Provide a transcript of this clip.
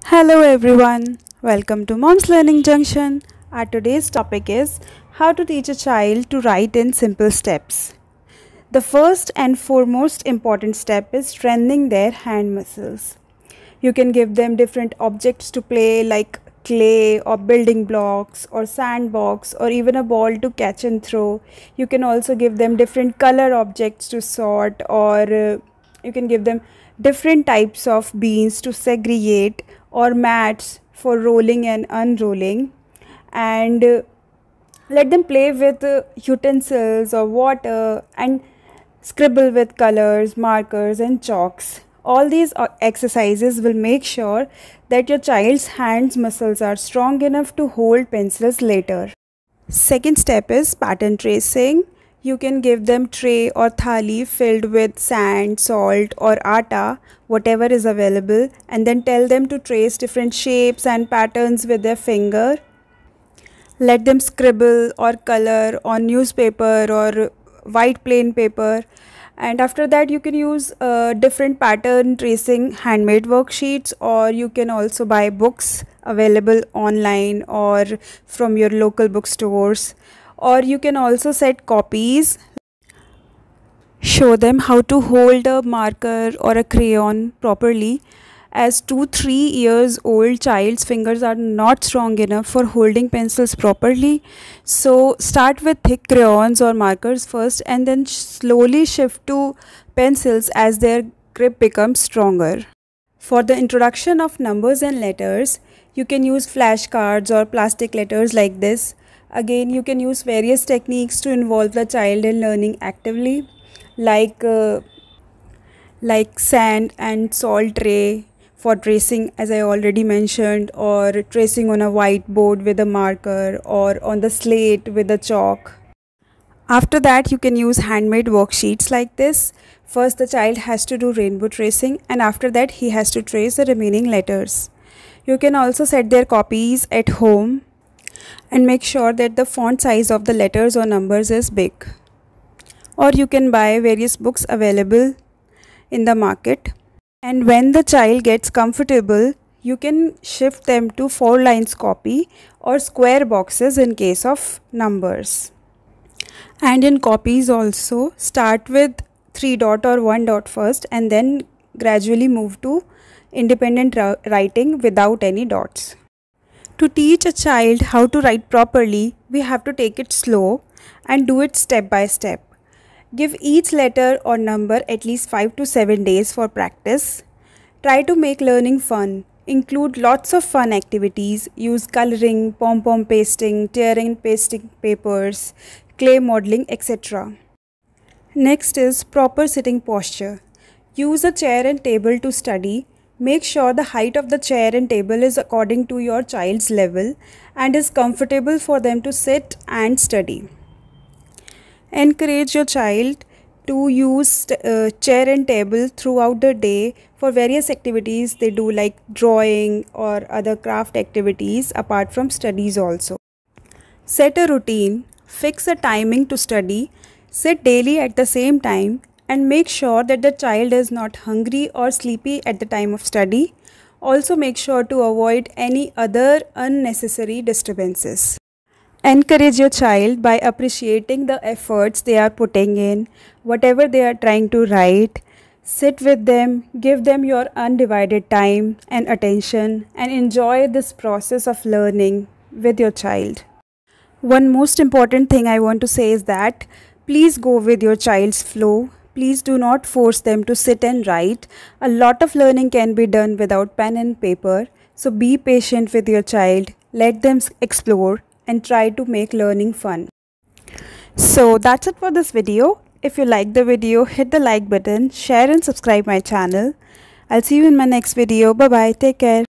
Hello everyone, welcome to Mom's Learning Junction. Our today's topic is how to teach a child to write in simple steps. The first and foremost important step is strengthening their hand muscles. You can give them different objects to play like clay or building blocks or sandbox or even a ball to catch and throw. You can also give them different color objects to sort or you can give them different types of beans to segregate or mats for rolling and unrolling, and let them play with utensils or water and scribble with colors, markers and chalks. All these exercises will make sure that your child's hands muscles are strong enough to hold pencils later. Second step is pattern tracing. You can give them tray or thali filled with sand, salt or atta, whatever is available, and then tell them to trace different shapes and patterns with their finger. Let them scribble or color on newspaper or white plain paper, and after that you can use different pattern tracing handmade worksheets, or you can also buy books available online or from your local bookstores. Or you can also set copies. Show them how to hold a marker or a crayon properly, as 2-3 years old child's fingers are not strong enough for holding pencils properly. So start with thick crayons or markers first and then slowly shift to pencils as their grip becomes stronger. For the introduction of numbers and letters, you can use flashcards or plastic letters like this. Again, you can use various techniques to involve the child in learning actively, like sand and salt tray for tracing, as I already mentioned, or tracing on a whiteboard with a marker or on the slate with a chalk. After that, you can use handmade worksheets like this. First, the child has to do rainbow tracing, and after that he has to trace the remaining letters. You can also set their copies at home and make sure that the font size of the letters or numbers is big. Or you can buy various books available in the market. And when the child gets comfortable, you can shift them to 4 lines copy or square boxes in case of numbers. And in copies also, start with 3 dot or 1 dot first and then gradually move to independent writing without any dots. To teach a child how to write properly, we have to take it slow and do it step by step. Give each letter or number at least 5 to 7 days for practice. Try to make learning fun. Include lots of fun activities. Use coloring, pom-pom pasting, tearing and pasting papers, clay modeling, etc. Next is proper sitting posture. Use a chair and table to study. Make sure the height of the chair and table is according to your child's level and is comfortable for them to sit and study. Encourage your child to use chair and table throughout the day for various activities they do, like drawing or other craft activities apart from studies also. Set a routine, fix a timing to study, sit daily at the same time, and make sure that the child is not hungry or sleepy at the time of study. Also make sure to avoid any other unnecessary disturbances. Encourage your child by appreciating the efforts they are putting in, whatever they are trying to write. Sit with them, give them your undivided time and attention, and enjoy this process of learning with your child. One most important thing I want to say is that please go with your child's flow. Please do not force them to sit and write. A lot of learning can be done without pen and paper. So be patient with your child. Let them explore and try to make learning fun. So that's it for this video. If you like the video, hit the like button, share and subscribe my channel. I'll see you in my next video. Bye bye. Take care.